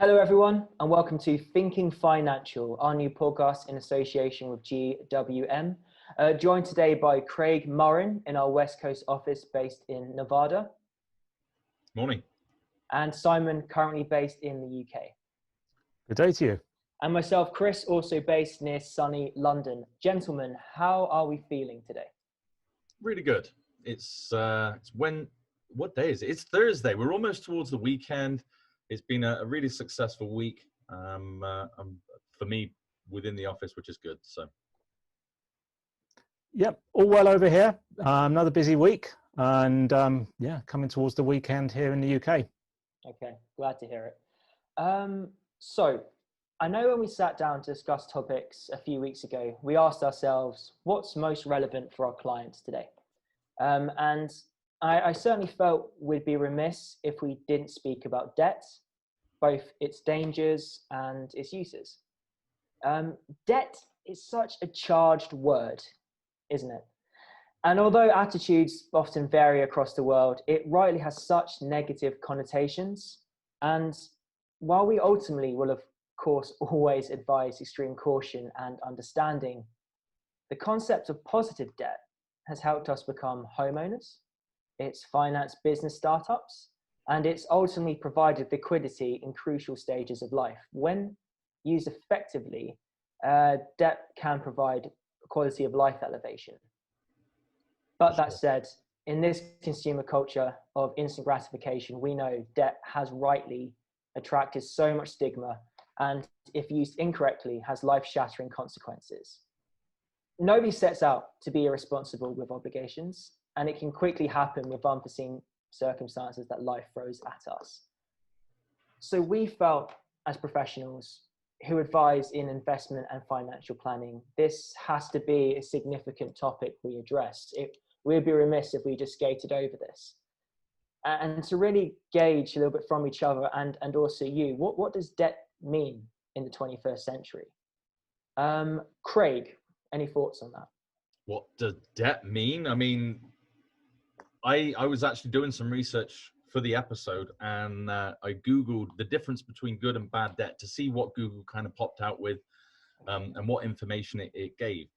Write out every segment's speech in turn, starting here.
Hello, everyone, and welcome to Thinking Financial, our new podcast in association with GWM. Joined today by Craig Murrin in our West Coast office based in Nevada. Morning. And Simon, currently based in the UK. Good day to you. And myself, Chris, also based near sunny London. Gentlemen, how are we feeling today? Really good. What day is it? It's Thursday. We're almost towards the weekend. It's been a really successful week for me within the office, which is good. So, yep, all well over here. Another busy week, and coming towards the weekend here in the UK. Okay, glad to hear it. So, I know when we sat down to discuss topics a few weeks ago, we asked ourselves what's most relevant for our clients today, and I certainly felt we'd be remiss if we didn't speak about debt, both its dangers and its uses. Debt is such a charged word, isn't it? And although attitudes often vary across the world, it rightly has such negative connotations. And while we ultimately will, of course, always advise extreme caution and understanding, the concept of positive debt has helped us become homeowners. It's financed business startups, and it's ultimately provided liquidity in crucial stages of life. When used effectively, debt can provide quality of life elevation. But that said, in this consumer culture of instant gratification, we know debt has rightly attracted so much stigma, and if used incorrectly, has life-shattering consequences. Nobody sets out to be irresponsible with obligations, and it can quickly happen with unforeseen circumstances that life throws at us. So we felt, as professionals who advise in investment and financial planning, this has to be a significant topic we address. We'd be remiss if we just skated over this. And to really gauge a little bit from each other and also you, what does debt mean in the 21st century? Craig, any thoughts on that? what does debt mean? I mean, I was actually doing some research for the episode, and I Googled the difference between good and bad debt to see what Google kind of popped out with and what information it gave.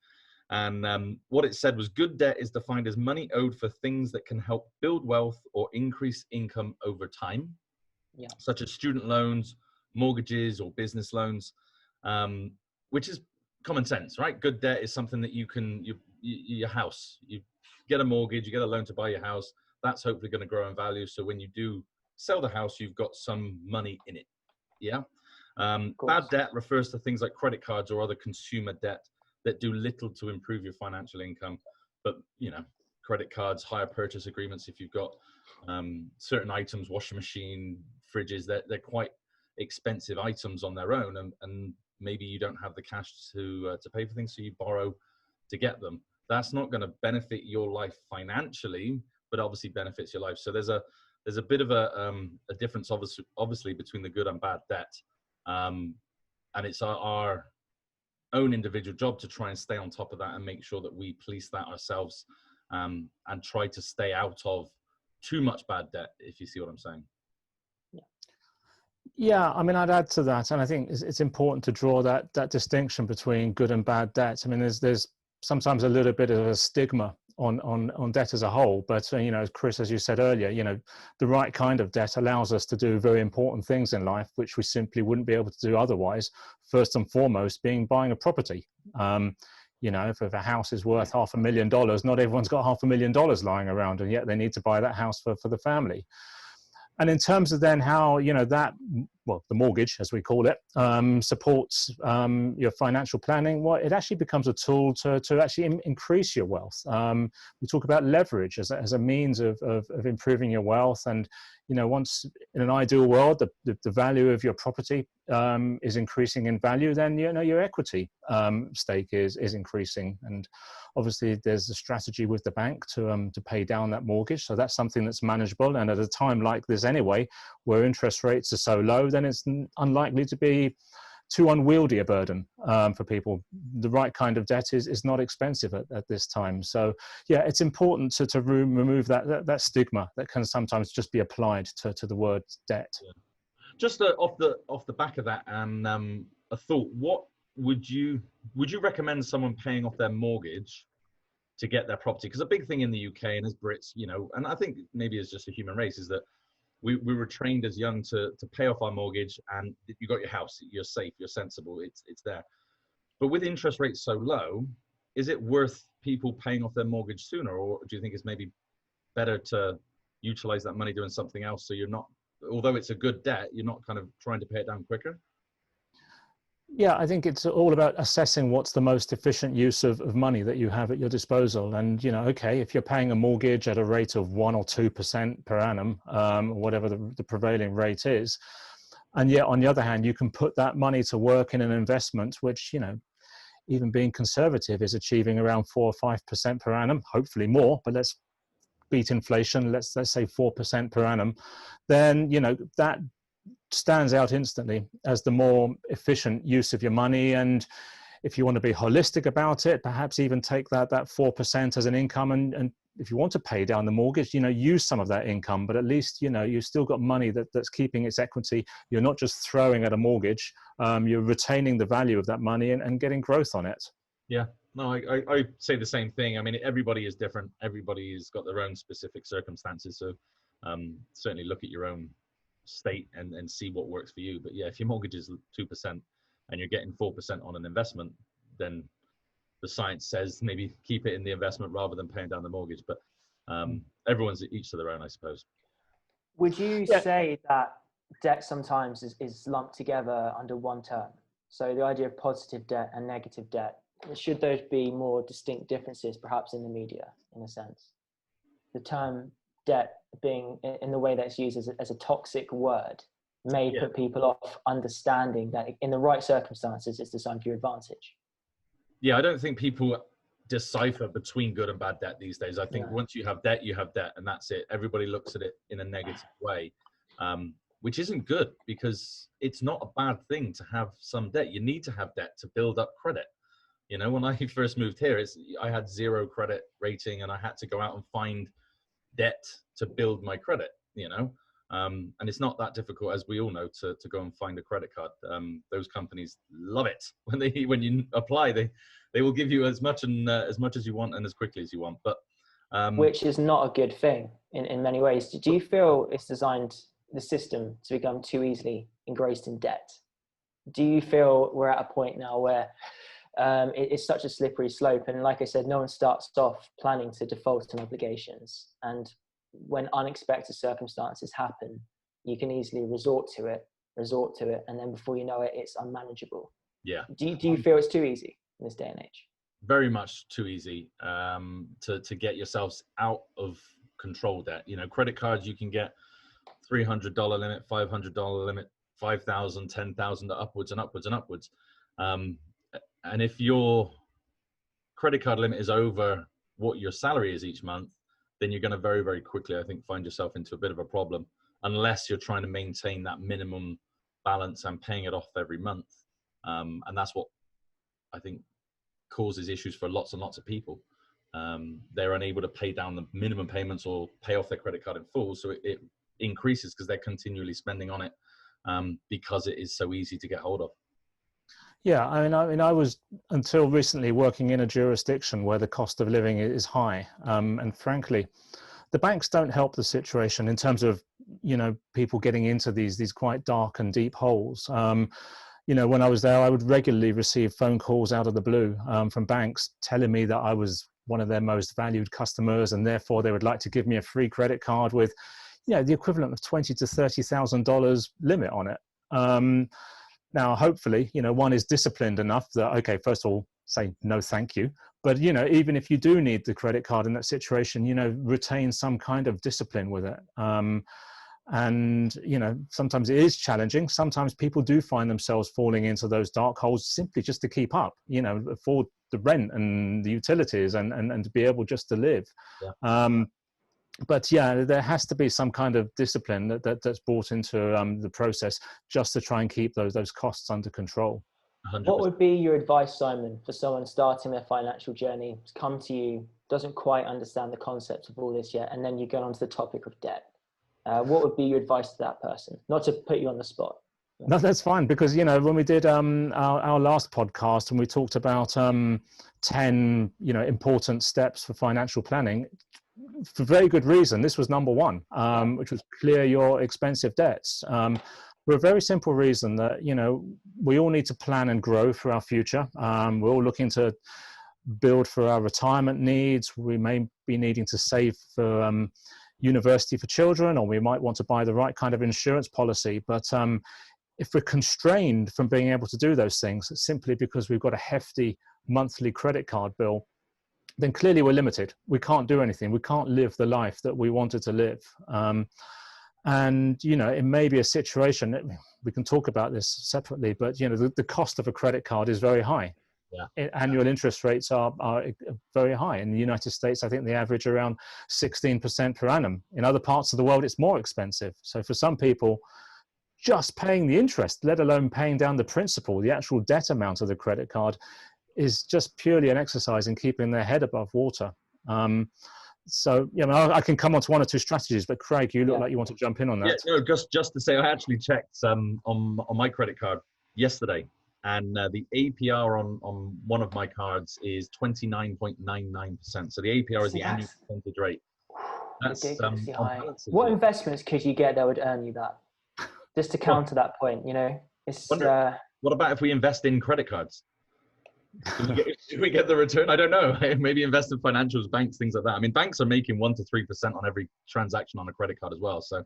And what it said was good debt is defined as money owed for things that can help build wealth or increase income over time, such as student loans, mortgages, or business loans, which is common sense, right? Good debt is something that your house, you get a mortgage, you get a loan to buy your house, that's hopefully going to grow in value. So when you do sell the house, you've got some money in it. Bad debt refers to things like credit cards or other consumer debt that do little to improve your financial income. But, credit cards, hire purchase agreements, if you've got certain items, washing machine, fridges, they're quite expensive items on their own. And maybe you don't have the cash to pay for things, so you borrow to get them. That's not going to benefit your life financially, but obviously benefits your life. So there's a bit of a difference, obviously, between the good and bad debt. And it's our own individual job to try and stay on top of that and make sure that we police that ourselves, and try to stay out of too much bad debt, if you see what I'm saying. Yeah, I mean, I'd add to that, and I think it's important to draw that distinction between good and bad debt. I mean, there's sometimes a little bit of a stigma on debt as a whole, but Chris, as you said earlier, the right kind of debt allows us to do very important things in life, which we simply wouldn't be able to do otherwise. First and foremost, being buying a property. If a house is worth $500,000, not everyone's got $500,000 lying around, and yet they need to buy that house for the family. And in terms of then how, the mortgage, as we call it, supports your financial planning, well, it actually becomes a tool to actually increase your wealth. We talk about leverage as a means of improving your wealth. And, once in an ideal world, the value of your property is increasing in value, then, your equity stake is increasing. And obviously there's a strategy with the bank to pay down that mortgage. So that's something that's manageable. And at a time like this anyway, where interest rates are so low, then it's unlikely to be too unwieldy a burden for people. The right kind of debt is not expensive at this time. So yeah, it's important to remove that stigma that can sometimes just be applied to the word debt. Just off the back of that, and a thought: what would you recommend someone paying off their mortgage to get their property? Because a big thing in the UK and as Brits, you know, and I think maybe it's just a human race, is that we were trained as young to pay off our mortgage, and you got your house, you're safe, you're sensible, it's there. But with interest rates so low, is it worth people paying off their mortgage sooner, or do you think it's maybe better to utilize that money doing something else, so you're not, although it's a good debt, you're not kind of trying to pay it down quicker? Yeah, I think it's all about assessing what's the most efficient use of money that you have at your disposal. And, you know, okay, if you're paying a mortgage at a rate of 1 or 2% per annum, whatever the prevailing rate is, and yet on the other hand, you can put that money to work in an investment, which, you know, even being conservative is achieving around 4 or 5% per annum, hopefully more, but let's beat inflation, let's say 4% per annum, then, you know, that stands out instantly as the more efficient use of your money. And if you want to be holistic about it, perhaps even take that 4% as an income, and if you want to pay down the mortgage, you know, use some of that income, but at least, you know, you've still got money that's keeping its equity. You're not just throwing at a mortgage, you're retaining the value of that money and getting growth on it. Yeah, no, I say the same thing. I mean, everybody is different. Everybody's got their own specific circumstances. So certainly look at your own state and see what works for you. But yeah, if your mortgage is 2% and you're getting 4% on an investment, then the science says maybe keep it in the investment rather than paying down the mortgage. But everyone's each to their own, I suppose. Would you Yeah. say that debt sometimes is lumped together under one term? So the idea of positive debt and negative debt, should those be more distinct differences perhaps in the media, in a sense? The term debt being, in the way that it's used as a toxic word, may put people off understanding that in the right circumstances it's designed for your advantage. Yeah, I don't think people decipher between good and bad debt these days. I think once you have debt, and that's it. Everybody looks at it in a negative way, which isn't good, because it's not a bad thing to have some debt. You need to have debt to build up credit. You know, when I first moved here, I had 0 credit rating, and I had to go out and find debt to build my credit, you know. And it's not that difficult, as we all know, to go and find a credit card. Those companies love it when you apply. They will give you as much as you want and as quickly as you want. But which is not a good thing in many ways. Do you feel it's designed, the system, to become too easily engrossed in debt? Do you feel we're at a point now where it's such a slippery slope, and like I said, no one starts off planning to default on obligations, and when unexpected circumstances happen, you can easily resort to it, and then before you know it, it's unmanageable. Yeah. Do you feel it's too easy in this day and age? Very much too easy to get yourselves out of control debt. You know, credit cards, you can get $300 limit, $500 limit, 5,000, 10,000, upwards and upwards and upwards. And if your credit card limit is over what your salary is each month, then you're going to very, very quickly, I think, find yourself into a bit of a problem, unless you're trying to maintain that minimum balance and paying it off every month. And that's what I think causes issues for lots and lots of people. They're unable to pay down the minimum payments or pay off their credit card in full. So it increases because they're continually spending on it, because it is so easy to get hold of. Yeah, I mean, I was until recently working in a jurisdiction where the cost of living is high, and frankly, the banks don't help the situation in terms of, you know, people getting into these quite dark and deep holes. You know, when I was there, I would regularly receive phone calls out of the blue from banks telling me that I was one of their most valued customers, and therefore they would like to give me a free credit card with, you know, the equivalent of $20,000 to $30,000 limit on it. Now, hopefully, you know, one is disciplined enough that, okay, first of all, say no, thank you. But, you know, even if you do need the credit card in that situation, you know, retain some kind of discipline with it. And, you know, sometimes it is challenging. Sometimes people do find themselves falling into those dark holes simply just to keep up, you know, afford the rent and the utilities and to be able just to live. Yeah. But yeah, there has to be some kind of discipline that's brought into the process just to try and keep those costs under control. 100%. What would be your advice, Simon, for someone starting their financial journey, to come to you, doesn't quite understand the concept of all this yet, and then you go on to the topic of debt? what would be your advice to that person? Not to put you on the spot. No, that's fine, because when we did our last podcast and we talked about 10 important steps for financial planning, for very good reason, this was number one, which was clear your expensive debts. For a very simple reason that we all need to plan and grow for our future. We're all looking to build for our retirement needs. We may be needing to save for university for children, or we might want to buy the right kind of insurance policy. But if we're constrained from being able to do those things simply because we've got a hefty monthly credit card bill, then clearly we're limited. We can't do anything. We can't live the life that we wanted to live. And it may be a situation, we can talk about this separately, but the cost of a credit card is very high. Yeah. Annual interest rates are very high. In the United States, I think they average around 16% per annum. In other parts of the world, it's more expensive. So for some people, just paying the interest, let alone paying down the principal, the actual debt amount of the credit card, is just purely an exercise in keeping their head above water. So I can come on to one or two strategies, but Craig, you look like you want to jump in on that. Yeah, no, just to say, I actually checked on my credit card yesterday, and the APR on one of my cards is 29.99%. So the APR is the annual percentage rate. That's high. What investments could you get that would earn you that? Just to counter that point, it's. What about if we invest in credit cards? Do we get the return? I don't know. Maybe invest in financials, banks, things like that. I mean, banks are making 1 to 3% on every transaction on a credit card as well. So,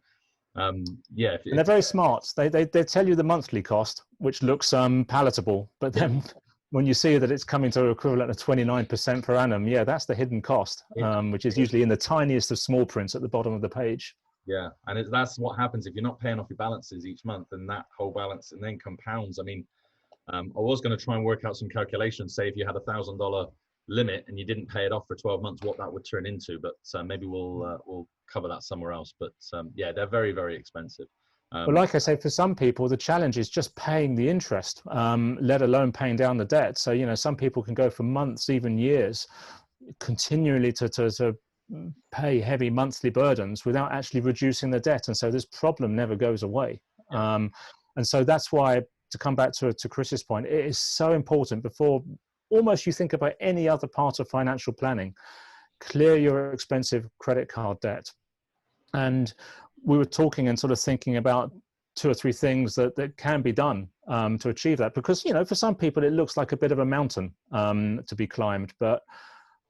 and they're very smart. They tell you the monthly cost, which looks palatable, but then when you see that it's coming to an equivalent of 29% per annum, that's the hidden cost, which is usually in the tiniest of small prints at the bottom of the page. Yeah, and that's what happens if you're not paying off your balances each month, and that whole balance and then compounds. I mean, I was going to try and work out some calculations. Say if you had $1,000 limit and you didn't pay it off for 12 months, what that would turn into. But maybe we'll cover that somewhere else. But they're very, very expensive. Well, like I say, for some people, the challenge is just paying the interest, let alone paying down the debt. So some people can go for months, even years, continually to pay heavy monthly burdens without actually reducing the debt, and so this problem never goes away. And so that's why, to come back to Chris's point, it is so important before almost you think about any other part of financial planning, clear your expensive credit card debt. And we were talking and sort of thinking about 2 or 3 things that can be done to achieve that, because for some people it looks like a bit of a mountain to be climbed, but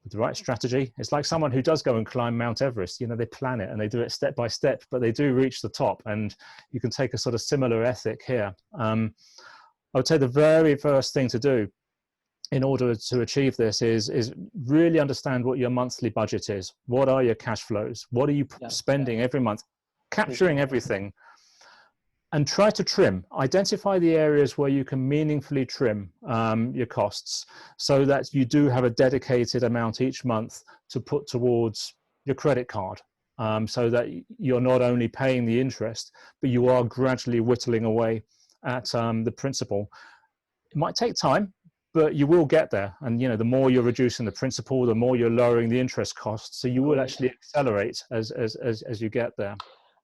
with the right strategy, it's like someone who does go and climb Mount Everest. They plan it and they do it step by step, but they do reach the top. And you can take a sort of similar ethic here. I would say the very first thing to do in order to achieve this is really understand what your monthly budget is. What are your cash flows? What are you spending every month? Capturing everything. And try to trim. Identify the areas where you can meaningfully trim your costs, so that you do have a dedicated amount each month to put towards your credit card, so that you're not only paying the interest, but you are gradually whittling away at the principal. It might take time, but you will get there. And the more you're reducing the principal, the more you're lowering the interest costs. So you will actually accelerate as you get there.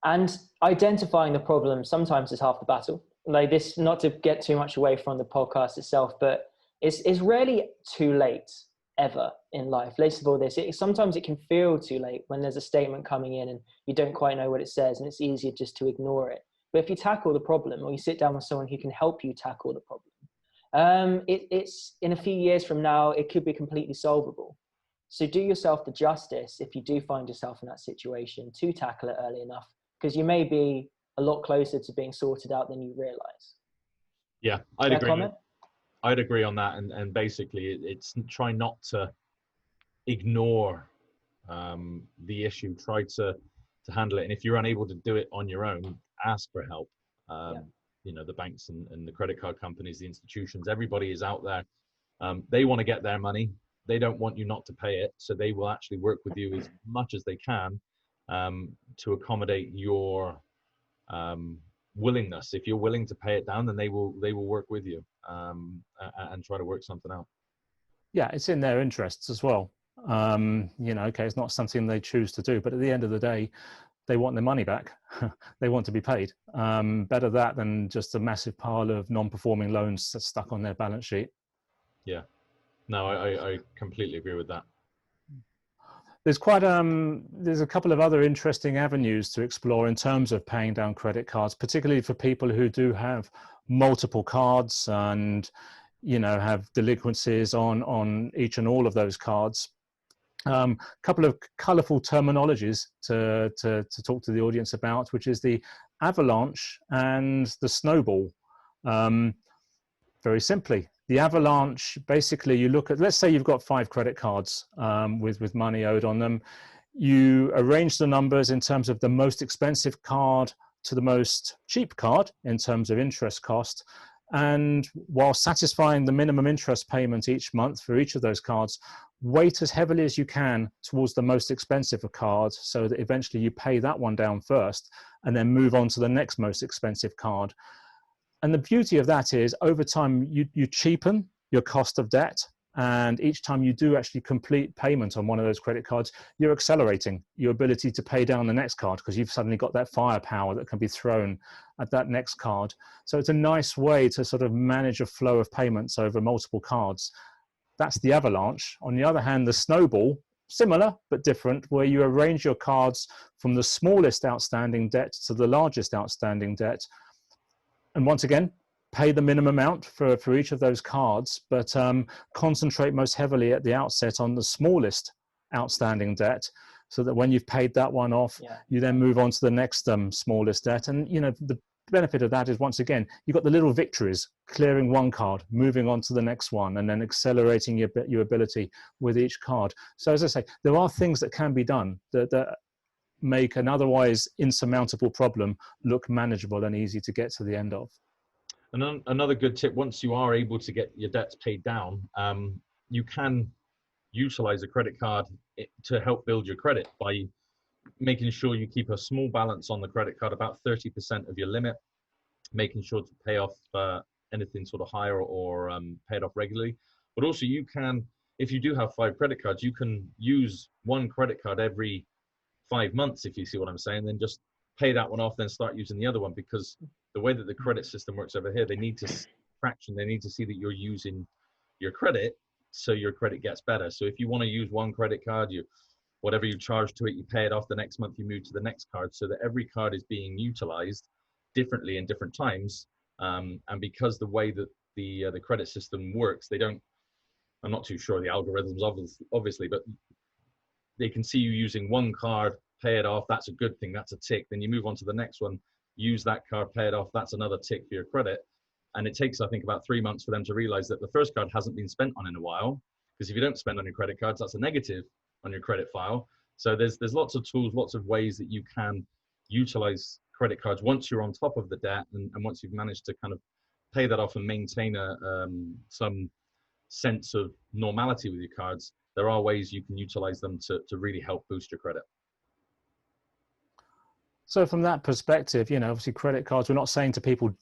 And identifying the problem sometimes is half the battle. Like this, not to get too much away from the podcast itself, but it's rarely too late ever in life. Least of all this, sometimes it can feel too late when there's a statement coming in and you don't quite know what it says, and it's easier just to ignore it. But if you tackle the problem, or you sit down with someone who can help you tackle the problem, it's in a few years from now, it could be completely solvable. So do yourself the justice, if you do find yourself in that situation, to tackle it early enough, because you may be a lot closer to being sorted out than you realize. Yeah, I'd agree on that. And basically it's try not to ignore the issue, try to handle it. And if you're unable to do it on your own, ask for help. The banks and the credit card companies, the institutions, everybody is out there. They want to get their money. They don't want you not to pay it. So they will actually work with you as much as they can to accommodate your willingness. If you're willing to pay it down, then they will work with you and try to work something out. Yeah, it's in their interests as well. Okay, it's not something they choose to do, but at the end of the day, they want their money back. They want to be paid. Better that than just a massive pile of non-performing loans that's stuck on their balance sheet. Yeah. No, I completely agree with that. There's there's a couple of other interesting avenues to explore in terms of paying down credit cards, particularly for people who do have multiple cards and, you know, have delinquencies on each and all of those cards. Couple of colorful terminologies to talk to the audience about, which is the avalanche and the snowball. Very simply, the avalanche, basically you look at, let's say you've got 5 credit cards with money owed on them. You arrange the numbers in terms of the most expensive card to the most cheap card in terms of interest cost. And while satisfying the minimum interest payment each month for each of those cards, weight as heavily as you can towards the most expensive card so that eventually you pay that one down first and then move on to the next most expensive card. And the beauty of that is over time, you cheapen your cost of debt. And each time you do actually complete payment on one of those credit cards, you're accelerating your ability to pay down the next card because you've suddenly got that firepower that can be thrown at that next card. So it's a nice way to sort of manage a flow of payments over multiple cards. That's the avalanche. On the other hand, the snowball, similar but different, where you arrange your cards from the smallest outstanding debt to the largest outstanding debt. And once again, pay the minimum amount for each of those cards, but concentrate most heavily at the outset on the smallest outstanding debt, so that when you've paid that one off, you then move on to the next smallest debt. And you know, the benefit of that is, once again, you've got the little victories, clearing one card, moving on to the next one, and then accelerating your ability with each card. So as I say, there are things that can be done that make an otherwise insurmountable problem look manageable and easy to get to the end of. And another good tip, once you are able to get your debts paid down, you can utilize a credit card to help build your credit by making sure you keep a small balance on the credit card, about 30% of your limit, making sure to pay off anything sort of higher or pay it off regularly. But also you can, if you do have 5 credit cards, you can use one credit card every 5 months, if you see what I'm saying, then just pay that one off, then start using the other one, because the way that the credit system works over here, they need to they need to see that you're using your credit so your credit gets better. So if you want to use one credit card, whatever you charge to it, you pay it off. The next month you move to the next card, so that every card is being utilized differently in different times. And because the way that the credit system works, I'm not too sure the algorithms obviously, but they can see you using one card, pay it off. That's a good thing. That's a tick. Then you move on to the next one, use that card, pay it off. That's another tick for your credit. And it takes, I think, about 3 months for them to realize that the first card hasn't been spent on in a while. Because if you don't spend on your credit cards, that's a negative on your credit file. So there's lots of tools, lots of ways that you can utilize credit cards once you're on top of the debt, and once you've managed to kind of pay that off and maintain some sense of normality with your cards. There are ways you can utilize them to really help boost your credit. So from that perspective, you know, obviously credit cards, we're not saying to people,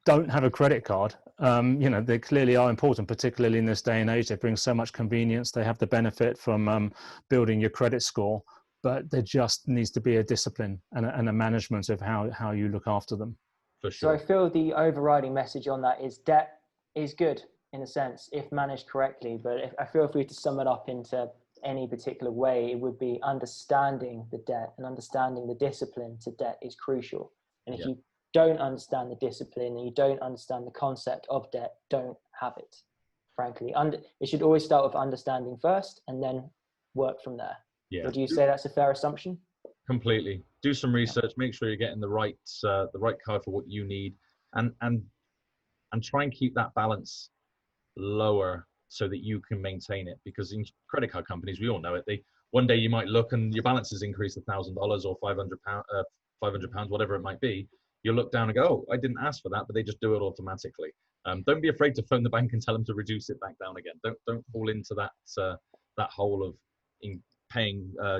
don't have a credit card. You know, they clearly are important, particularly in this day and age. They bring so much convenience. They have the benefit from building your credit score, but there just needs to be a discipline and a management of how you look after them. For sure. So I feel the overriding message on that is debt is good in a sense, if managed correctly. But I feel if we were to sum it up into any particular way, it would be understanding the debt and understanding the discipline to debt is crucial. And if you don't understand the discipline and you don't understand the concept of debt, don't have it, frankly. It should always start with understanding first and then work from there. Yeah. Would you say that's a fair assumption? Completely. Do some research, make sure you're getting the right card for what you need, and try and keep that balance lower so that you can maintain it. Because in credit card companies, we all know it, one day you might look and your balance has increased $1,000 or £500, whatever it might be. You'll look down and go, oh, I didn't ask for that, but they just do it automatically. Don't be afraid to phone the bank and tell them to reduce it back down again. Don't fall into that hole of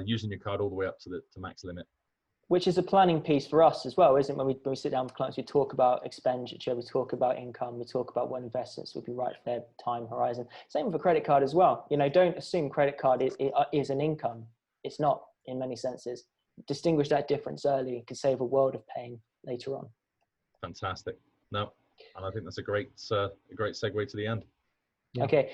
using your card all the way up to max limit. Which is a planning piece for us as well, isn't it? When we sit down with clients, we talk about expenditure, we talk about income, we talk about what investments would be right for their time horizon. Same with a credit card as well. You know, don't assume credit card is an income. It's not in many senses. distinguish that difference early could save a world of pain later on. Fantastic. No, and I think that's a great segue to the end. Yeah. Okay.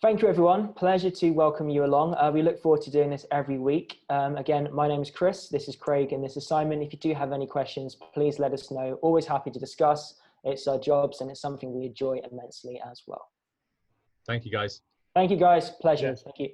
Thank you, everyone. Pleasure to welcome you along. We look forward to doing this every week. Again, my name is Chris. This is Craig, and this is Simon. If you do have any questions, please let us know. Always happy to discuss. It's our jobs, and it's something we enjoy immensely as well. Thank you, guys. Thank you, guys. Pleasure. Yes. Thank you.